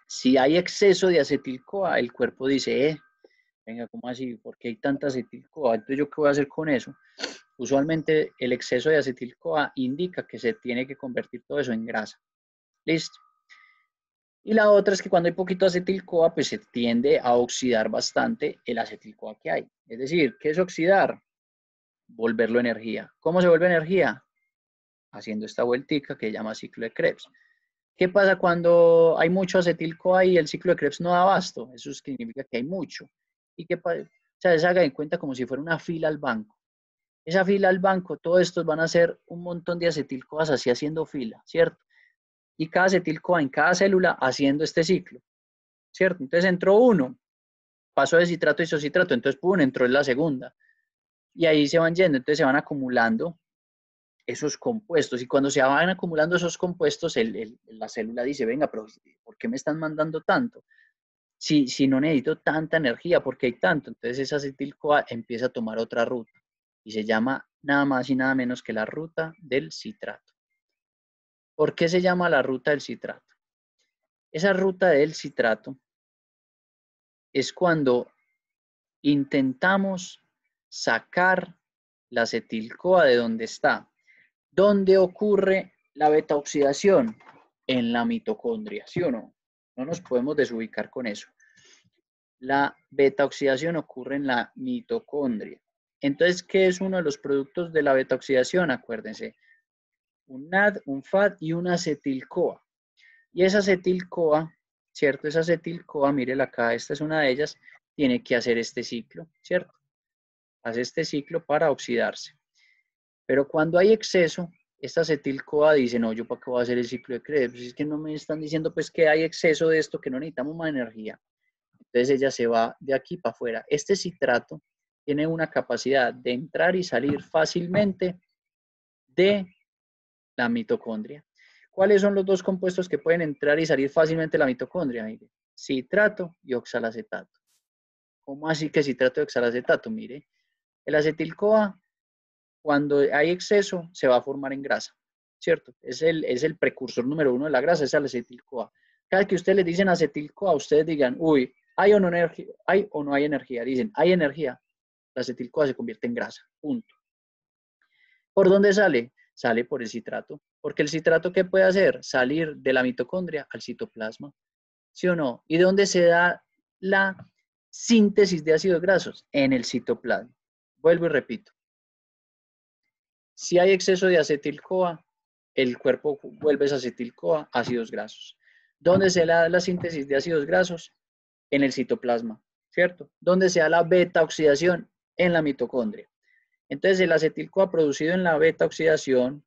si hay exceso de acetil-CoA, el cuerpo dice, venga, ¿cómo así? ¿Por qué hay tanta acetil-CoA? Entonces, ¿yo qué voy a hacer con eso? Usualmente el exceso de acetil-CoA indica que se tiene que convertir todo eso en grasa. ¿Listo? Y la otra es que cuando hay poquito acetil-CoA, pues se tiende a oxidar bastante el acetil-CoA que hay. Es decir, ¿qué es oxidar? Volverlo energía. ¿Cómo se vuelve energía? Haciendo esta vueltica que se llama ciclo de Krebs. ¿Qué pasa cuando hay mucho acetil-CoA y el ciclo de Krebs no da abasto? Eso significa que hay mucho. ¿Y qué pasa? O sea, se haga en cuenta como si fuera una fila al banco. Esa fila al banco, todos estos van a ser un montón de acetil-CoAs así haciendo fila, ¿cierto? Y cada acetil-CoA en cada célula haciendo este ciclo, ¿cierto? Entonces entró uno, pasó de citrato a isocitrato, entonces pum, entró en la segunda. Y ahí se van yendo, entonces se van acumulando esos compuestos. Y cuando se van acumulando esos compuestos, la célula dice, venga, pero ¿por qué me están mandando tanto? Si no necesito tanta energía, ¿por qué hay tanto? Entonces esa acetil-CoA empieza a tomar otra ruta y se llama nada más y nada menos que la ruta del citrato. ¿Por qué se llama la ruta del citrato? Esa ruta del citrato es cuando intentamos sacar la acetil-CoA de donde está. ¿Dónde ocurre la beta-oxidación? En la mitocondria, ¿sí o no? No nos podemos desubicar con eso. La beta-oxidación ocurre en la mitocondria. Entonces, ¿qué es uno de los productos de la beta-oxidación? Acuérdense, un NAD, un FAD y una acetil-CoA. Y esa acetil-CoA, ¿cierto? Esa acetil-CoA, mírela acá, esta es una de ellas, tiene que hacer este ciclo, ¿cierto? Hace este ciclo para oxidarse. Pero cuando hay exceso, esta acetil-CoA dice, no, yo para qué voy a hacer el ciclo de Krebs, pues es que no me están diciendo pues que hay exceso de esto, que no necesitamos más energía. Entonces ella se va de aquí para afuera. Este citrato tiene una capacidad de entrar y salir fácilmente de la mitocondria. ¿Cuáles son los dos compuestos que pueden entrar y salir fácilmente de la mitocondria? Mire, citrato y oxalacetato. ¿Cómo así que citrato y oxalacetato? Mire, el acetil-CoA, cuando hay exceso, se va a formar en grasa, ¿cierto? Es el precursor número uno de la grasa, es el acetil-CoA. Cada vez que ustedes le dicen acetil-CoA, ustedes digan, uy, ¿hay o no hay energía? Dicen, hay energía, la acetil-CoA se convierte en grasa, punto. ¿Por dónde sale? Sale por el citrato. Porque el citrato, ¿qué puede hacer? Salir de la mitocondria al citoplasma. ¿Sí o no? ¿Y de dónde se da la síntesis de ácidos grasos? En el citoplasma. Vuelvo y repito. Si hay exceso de acetil-CoA, el cuerpo vuelve esa acetil-CoA ácidos grasos. ¿Dónde se da la síntesis de ácidos grasos? En el citoplasma, ¿cierto? ¿Dónde se da la beta-oxidación? En la mitocondria. Entonces, el acetil-CoA producido en la beta-oxidación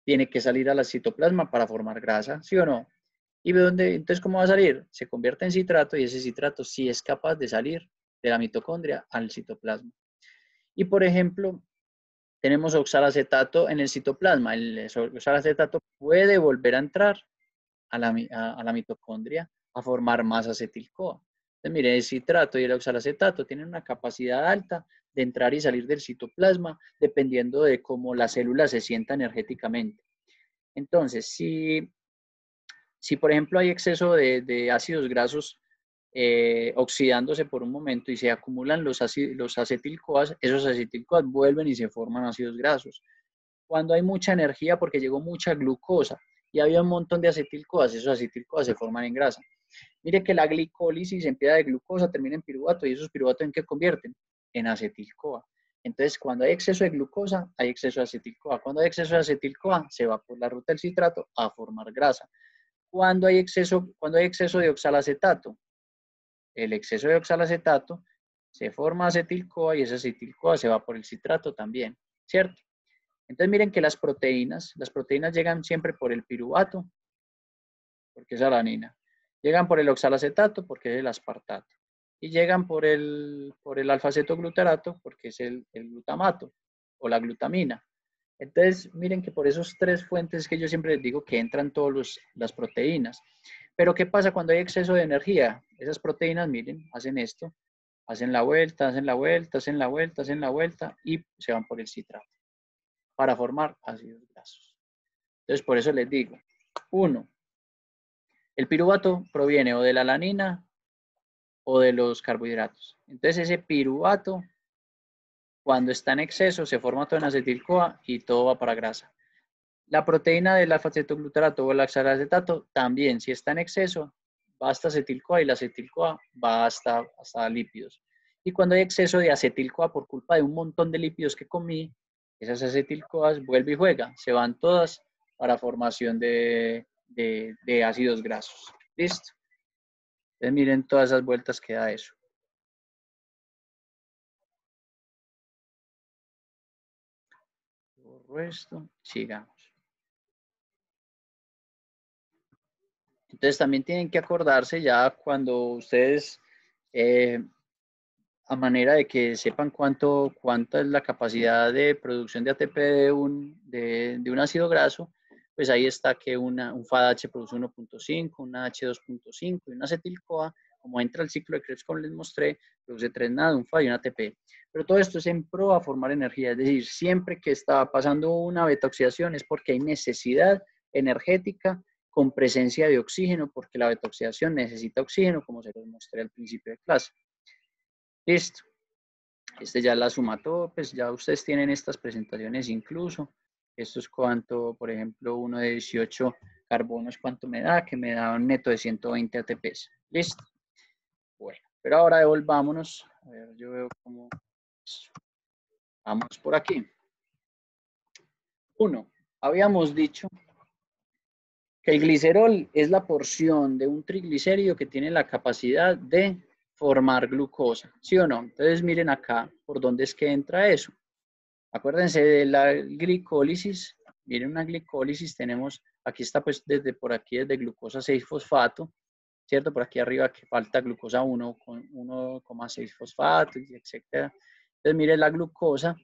tiene que salir al citoplasma para formar grasa, ¿sí o no? ¿Y de dónde? Entonces, ¿cómo va a salir? Se convierte en citrato y ese citrato sí es capaz de salir de la mitocondria al citoplasma. Y, por ejemplo, tenemos oxalacetato en el citoplasma. El oxalacetato puede volver a entrar a la mitocondria a formar más acetil-CoA. Entonces, mire, el citrato y el oxalacetato tienen una capacidad alta de entrar y salir del citoplasma dependiendo de cómo la célula se sienta energéticamente. Entonces, si por ejemplo hay exceso de ácidos grasos oxidándose por un momento y se acumulan los acetil-CoAs, esos acetil-CoAs vuelven y se forman ácidos grasos. Cuando hay mucha energía porque llegó mucha glucosa y había un montón de acetil-CoAs, esos acetil-CoAs se forman en grasa. Mire que la glicólisis empieza de glucosa, termina en piruvato y esos piruvatos ¿en qué convierten? En acetil-CoA. Entonces, cuando hay exceso de glucosa, hay exceso de acetil-CoA. Cuando hay exceso de acetil-CoA, se va por la ruta del citrato a formar grasa. Cuando hay exceso de oxalacetato, el exceso de oxalacetato se forma acetil-CoA y ese acetil-CoA se va por el citrato también, ¿cierto? Entonces miren que las proteínas llegan siempre por el piruvato, porque es alanina. Llegan por el oxalacetato, porque es el aspartato. Y llegan por el alfa-cetoglutarato, porque es el glutamato o la glutamina. Entonces, miren que por esos tres fuentes que yo siempre les digo que entran todas las proteínas. Pero ¿qué pasa cuando hay exceso de energía? Esas proteínas, miren, hacen esto, hacen la vuelta, hacen la vuelta, hacen la vuelta, hacen la vuelta y se van por el citrato para formar ácidos grasos. Entonces, por eso les digo, 1, el piruvato proviene o de la alanina o de los carbohidratos. Entonces, ese piruvato, cuando está en exceso, se forma todo en acetil-CoA y todo va para grasa. La proteína del alfa-cetoglutarato o el oxalacetato también, si está en exceso, va hasta acetil-CoA y la acetil-CoA va hasta lípidos. Y cuando hay exceso de acetil-CoA por culpa de un montón de lípidos que comí, esas acetil-CoAs vuelve y juega, se van todas para formación de ácidos grasos. ¿Listo? Entonces miren todas esas vueltas que da eso. Borro esto, sigamos. Entonces también tienen que acordarse ya cuando ustedes, a manera de que sepan cuánta es la capacidad de producción de ATP de un ácido graso, pues ahí está que un FADH produce 1.5, una H2.5 y una acetil-CoA, como entra el ciclo de Krebs como les mostré, produce 3 nada, un FA y un ATP. Pero todo esto es en pro a formar energía, es decir, siempre que está pasando una beta-oxidación es porque hay necesidad energética con presencia de oxígeno, porque la beta-oxidación necesita oxígeno, como se los mostré al principio de clase. Listo. Este ya la suma todo, pues ya ustedes tienen estas presentaciones incluso. Esto es cuánto, por ejemplo, uno de 18 carbonos, cuánto me da, que me da un neto de 120 ATPs. Listo. Bueno, pero ahora devolvámonos. A ver, yo veo cómo... Vamos por aquí. 1. Habíamos dicho que el glicerol es la porción de un triglicérido que tiene la capacidad de formar glucosa, ¿sí o no? Entonces miren acá por dónde es que entra eso. Acuérdense de la glicólisis. Miren una glicólisis, tenemos, aquí está pues desde por aquí, desde glucosa 6-fosfato, ¿cierto? Por aquí arriba que falta glucosa 1 con 1,6 fosfato, etc. Entonces miren la glucosa.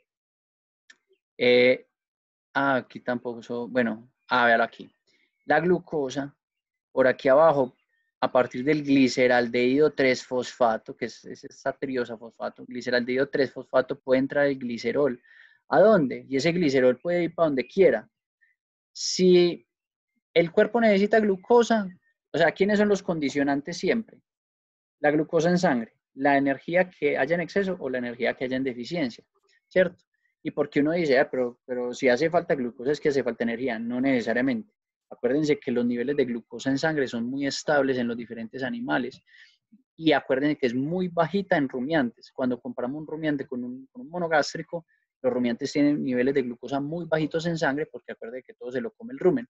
Aquí tampoco, bueno, a ver aquí. La glucosa, por aquí abajo, a partir del gliceraldehído 3-fosfato, que es esta triosa fosfato, gliceraldehído 3-fosfato, puede entrar el glicerol. ¿A dónde? Y ese glicerol puede ir para donde quiera. Si el cuerpo necesita glucosa, o sea, ¿quiénes son los condicionantes siempre? La glucosa en sangre, la energía que haya en exceso o la energía que haya en deficiencia, ¿cierto? Y porque uno dice, pero si hace falta glucosa es que hace falta energía, no necesariamente. Acuérdense que los niveles de glucosa en sangre son muy estables en los diferentes animales y acuérdense que es muy bajita en rumiantes. Cuando comparamos un rumiante con un monogástrico, los rumiantes tienen niveles de glucosa muy bajitos en sangre porque acuérdense que todo se lo come el rumen.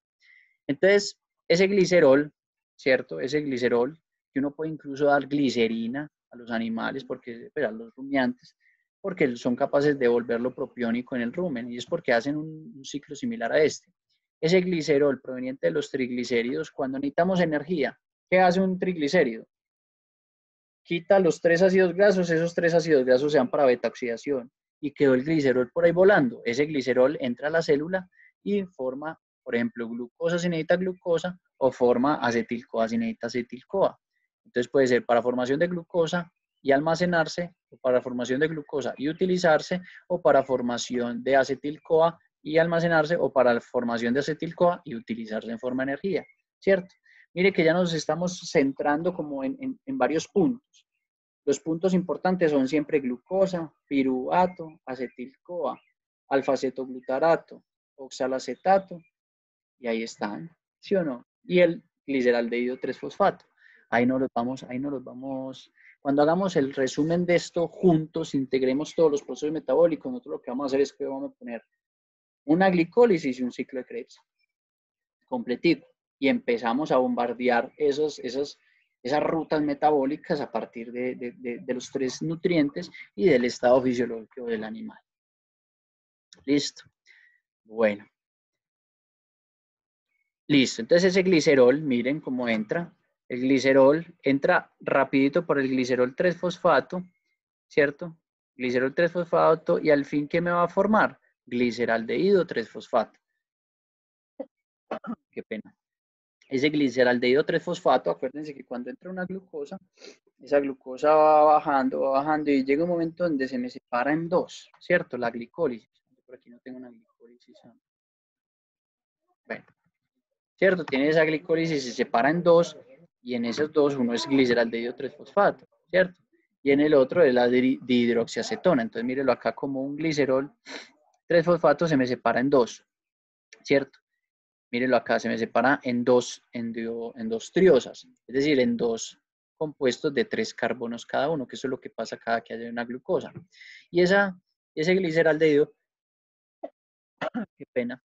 Entonces, ese glicerol, ¿cierto? Ese glicerol, que uno puede incluso dar glicerina a los animales, porque, pues, a los rumiantes, porque son capaces de volverlo propiónico en el rumen, y es porque hacen un ciclo similar a este. Ese glicerol proveniente de los triglicéridos, cuando necesitamos energía, ¿qué hace un triglicérido? Quita los 3 ácidos grasos, esos 3 ácidos grasos se van para beta-oxidación, y quedó el glicerol por ahí volando. Ese glicerol entra a la célula y forma, por ejemplo, glucosa si necesita glucosa, o forma acetil-CoA si necesita acetil-CoA. Entonces puede ser para formación de glucosa y almacenarse, o para formación de glucosa y utilizarse, o para formación de acetil-CoA y almacenarse, o para la formación de acetil-CoA y utilizarse en forma de energía, ¿cierto? Mire que ya nos estamos centrando como en varios puntos. Los puntos importantes son siempre glucosa, piruvato, acetil-CoA, alfa-cetoglutarato, oxalacetato, y ahí están, ¿sí o no? Y el gliceraldehído 3-fosfato. Ahí no los vamos. Cuando hagamos el resumen de esto juntos, integremos todos los procesos metabólicos, nosotros lo que vamos a hacer es que vamos a poner una glicólisis y un ciclo de Krebs completico. Y empezamos a bombardear esas rutas metabólicas a partir de los 3 nutrientes y del estado fisiológico del animal. Listo. Bueno. Listo. Entonces ese glicerol, miren cómo entra. El glicerol entra rapidito por el glicerol 3-fosfato, ¿cierto? Glicerol 3-fosfato y al fin, ¿qué me va a formar? gliceraldehído 3-fosfato. Qué pena. Ese gliceraldehído 3-fosfato, acuérdense que cuando entra una glucosa, esa glucosa va bajando y llega un momento donde se me separa en dos, ¿cierto? La glicólisis. Por aquí no tengo una glicólisis. Bueno, ¿cierto? Tiene esa glicólisis, se separa en dos y en esos dos uno es gliceraldehído 3-fosfato, ¿cierto? Y en el otro es la dihidroxiacetona. Entonces, mírelo acá como un glicerol 3-fosfato se me separa en dos, ¿cierto? Mírelo acá, se me separa en dos triosas, es decir, en dos compuestos de 3 carbonos cada uno, que eso es lo que pasa cada que haya una glucosa. Y ese gliceraldehído, qué pena,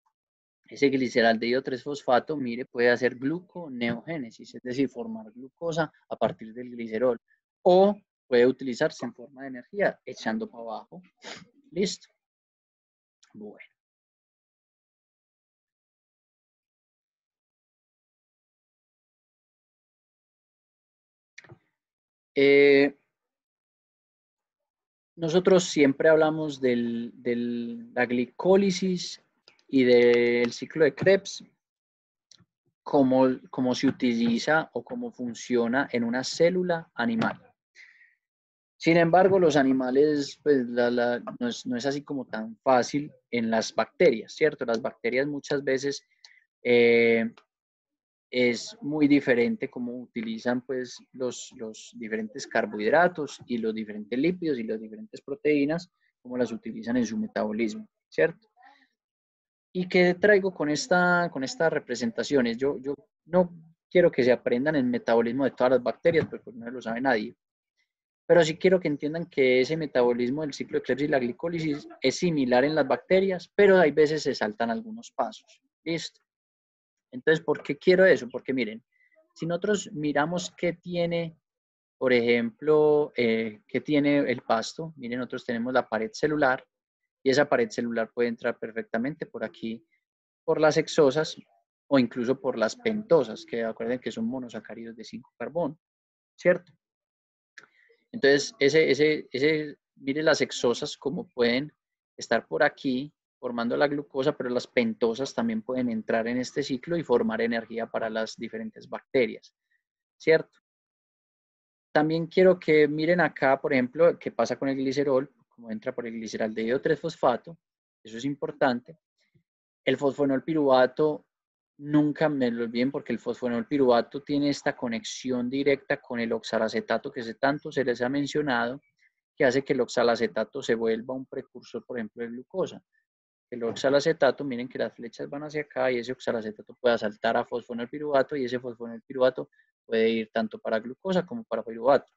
ese gliceraldehído 3-fosfato, mire, puede hacer gluconeogénesis, es decir, formar glucosa a partir del glicerol, o puede utilizarse en forma de energía, echando para abajo. Listo. Bueno. Nosotros siempre hablamos de la glicólisis y del ciclo de Krebs, cómo se utiliza o cómo funciona en una célula animal. Sin embargo, los animales, pues no es así como tan fácil en las bacterias, ¿cierto? Las bacterias muchas veces es muy diferente cómo utilizan pues los diferentes carbohidratos y los diferentes lípidos y las diferentes proteínas, cómo las utilizan en su metabolismo, ¿cierto? ¿Y qué traigo con estas representaciones? Yo no quiero que se aprendan el metabolismo de todas las bacterias, porque no lo sabe nadie. Pero sí quiero que entiendan que ese metabolismo del ciclo de Krebs y la glicólisis es similar en las bacterias, pero hay veces se saltan algunos pasos. ¿Listo? Entonces, ¿por qué quiero eso? Porque miren, si nosotros miramos qué tiene, por ejemplo, qué tiene el pasto, miren, nosotros tenemos la pared celular y esa pared celular puede entrar perfectamente por aquí, por las hexosas o incluso por las pentosas, que acuerden que son monosacáridos de 5 carbono, ¿cierto? Entonces, mire las hexosas como pueden estar por aquí formando la glucosa, pero las pentosas también pueden entrar en este ciclo y formar energía para las diferentes bacterias, ¿cierto? También quiero que miren acá, por ejemplo, qué pasa con el glicerol, como entra por el gliceraldehído 3-fosfato, eso es importante. El fosfonolpiruvato, nunca me lo olviden porque el fosfonolpiruvato tiene esta conexión directa con el oxalacetato que tanto se les ha mencionado, que hace que el oxalacetato se vuelva un precursor, por ejemplo, de glucosa. El oxalacetato, miren que las flechas van hacia acá y ese oxalacetato puede saltar a fosfonolpiruvato y ese fosfonolpiruvato puede ir tanto para glucosa como para piruvato.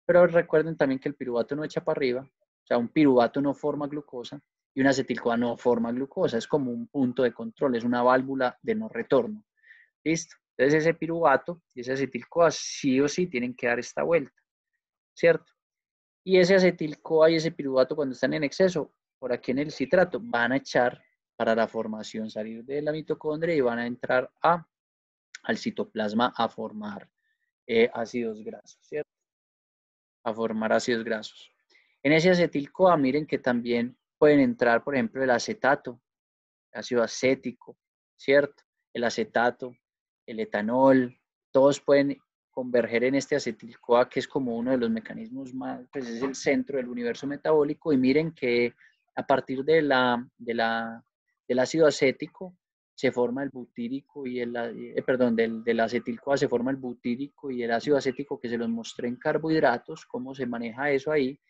Pero recuerden también que el piruvato no echa para arriba, o sea, un piruvato no forma glucosa y una acetil-CoA no forma glucosa, es como un punto de control, es una válvula de no retorno. ¿Listo? Entonces ese piruvato y ese acetil-CoA sí o sí tienen que dar esta vuelta, ¿cierto? Y ese acetil-CoA y ese piruvato cuando están en exceso, por aquí en el citrato, van a echar para la formación, salir de la mitocondria y van a entrar al citoplasma a formar ácidos grasos, ¿cierto? A formar ácidos grasos. En ese acetil-CoA, miren que también pueden entrar, por ejemplo, el acetato, ácido acético, ¿cierto? El acetato, el etanol, todos pueden converger en este acetil-CoA, que es como uno de los mecanismos más, pues es el centro del universo metabólico, y miren que a partir del ácido acético se forma el butírico y del acetil-CoA se forma el butírico y el ácido acético que se los mostré en carbohidratos, cómo se maneja eso ahí,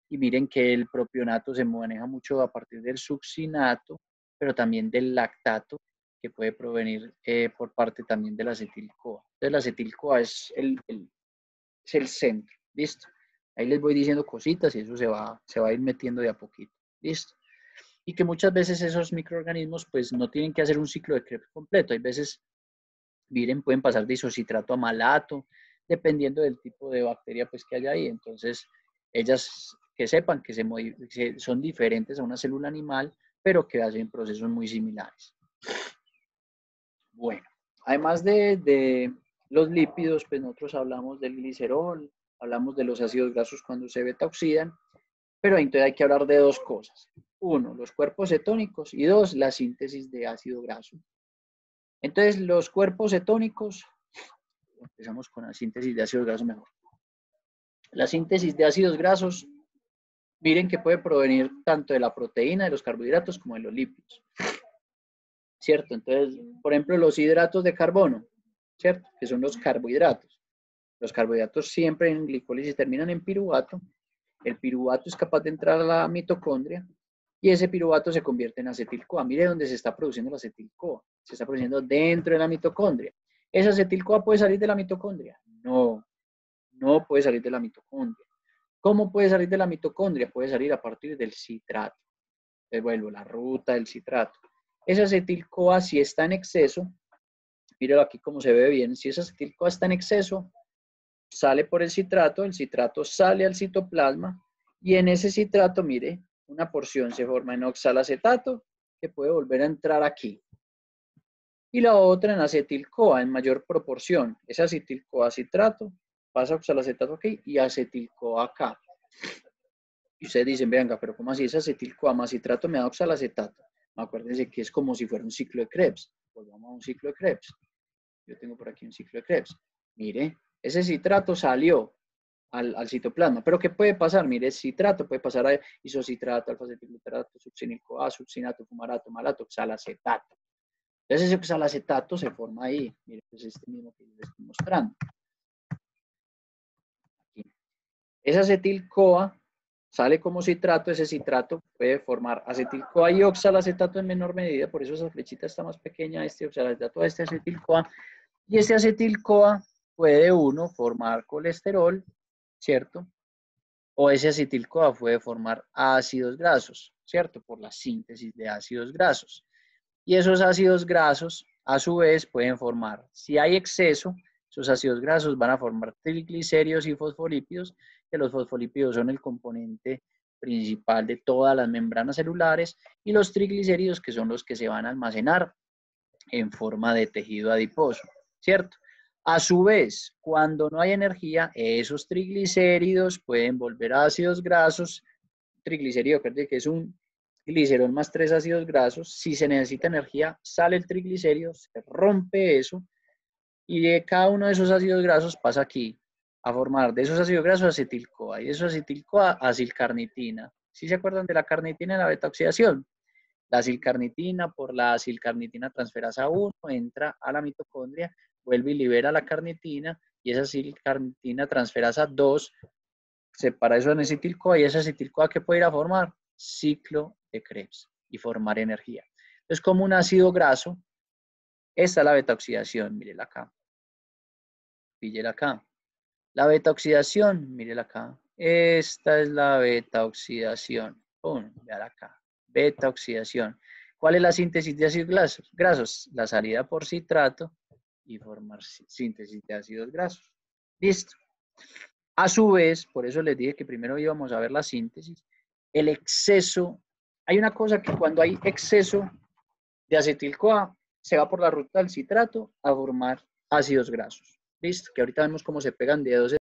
y miren que el propionato se maneja mucho a partir del succinato, pero también del lactato, que puede provenir por parte también del acetil-CoA. Entonces, el acetil-CoA es el centro, ¿listo? Ahí les voy diciendo cositas y eso se va a ir metiendo de a poquito, ¿listo? Y que muchas veces esos microorganismos pues no tienen que hacer un ciclo de Krebs completo. Hay veces, miren, pueden pasar de isocitrato a malato, dependiendo del tipo de bacteria pues que haya ahí. Entonces, ellas que sepan que son diferentes a una célula animal, pero que hacen procesos muy similares. Bueno, además de los lípidos, pues nosotros hablamos del glicerol, hablamos de los ácidos grasos cuando se beta oxidan, pero entonces hay que hablar de dos cosas. uno, los cuerpos cetónicos y dos, la síntesis de ácido graso. Entonces, los cuerpos cetónicos, empezamos con la síntesis de ácidos grasos mejor. La síntesis de ácidos grasos, miren que puede provenir tanto de la proteína, de los carbohidratos, como de los lípidos. ¿Cierto? Entonces, por ejemplo, los hidratos de carbono, ¿cierto? Que son los carbohidratos. Los carbohidratos siempre en glicólisis terminan en piruvato. El piruvato es capaz de entrar a la mitocondria y ese piruvato se convierte en acetil-CoA. Mire dónde se está produciendo la acetil-CoA. Se está produciendo dentro de la mitocondria. ¿Esa acetil-CoA puede salir de la mitocondria? No, no puede salir de la mitocondria. ¿Cómo puede salir de la mitocondria? Puede salir a partir del citrato. Les vuelvo, la ruta del citrato. Esa acetil-CoA, si está en exceso, míralo aquí cómo se ve bien, si esa acetil-CoA está en exceso, sale por el citrato sale al citoplasma y en ese citrato, mire, una porción se forma en oxalacetato que puede volver a entrar aquí. Y la otra en acetil-CoA en mayor proporción. Ese acetil-CoA citrato pasa oxalacetato aquí y acetil-CoA acá. Y ustedes dicen, venga, pero ¿cómo así? Ese acetil-CoA más citrato me da oxalacetato. Acuérdense que es como si fuera un ciclo de Krebs. Volvamos a un ciclo de Krebs. Yo tengo por aquí un ciclo de Krebs. Mire, ese citrato salió al citoplasma. ¿Pero qué puede pasar? Mire, el citrato puede pasar a isocitrato, alfa-acetilglutarato, succinil-CoA, succinato, fumarato, malato, oxalacetato. Entonces ese oxalacetato se forma ahí. Mire, pues este mismo que les estoy mostrando. Aquí. Ese acetil-CoA sale como citrato, ese citrato puede formar acetil-CoA y oxalacetato en menor medida, por eso esa flechita está más pequeña, este oxalacetato, este acetil-CoA, y este acetil-CoA puede uno formar colesterol, ¿cierto? O ese acetil-CoA puede formar ácidos grasos, ¿cierto? Por la síntesis de ácidos grasos. Y esos ácidos grasos, a su vez, pueden formar, si hay exceso, esos ácidos grasos van a formar triglicéridos y fosfolípidos, que los fosfolípidos son el componente principal de todas las membranas celulares, y los triglicéridos, que son los que se van a almacenar en forma de tejido adiposo, ¿cierto? A su vez, cuando no hay energía, esos triglicéridos pueden volver a ácidos grasos, triglicérido, que es un glicerol más 3 ácidos grasos. Si se necesita energía, sale el triglicérido, se rompe eso, y de cada uno de esos ácidos grasos pasa aquí a formar de esos ácidos grasos acetil-CoA, y de esos acetil-CoA acilcarnitina. ¿Sí se acuerdan de la carnitina en la beta-oxidación? La acilcarnitina por la acilcarnitina transferasa 1 entra a la mitocondria, vuelve y libera la carnitina, y esa acilcarnitina transferasa 2 separa eso en acetil-CoA, y ese acetil-CoA que puede ir a formar ciclo de Krebs y formar energía. Entonces, como un ácido graso, esta es la beta-oxidación, mírela acá. Píllela acá. La beta-oxidación, mírela acá. Esta es la beta-oxidación. Pum, véala acá. Beta-oxidación. ¿Cuál es la síntesis de ácidos grasos? La salida por citrato y formar síntesis de ácidos grasos. Listo. A su vez, por eso les dije que primero íbamos a ver la síntesis, el exceso. Hay una cosa que cuando hay exceso de acetil-CoA, se va por la ruta del citrato a formar ácidos grasos. ¿Listo? Que ahorita vemos cómo se pegan de dos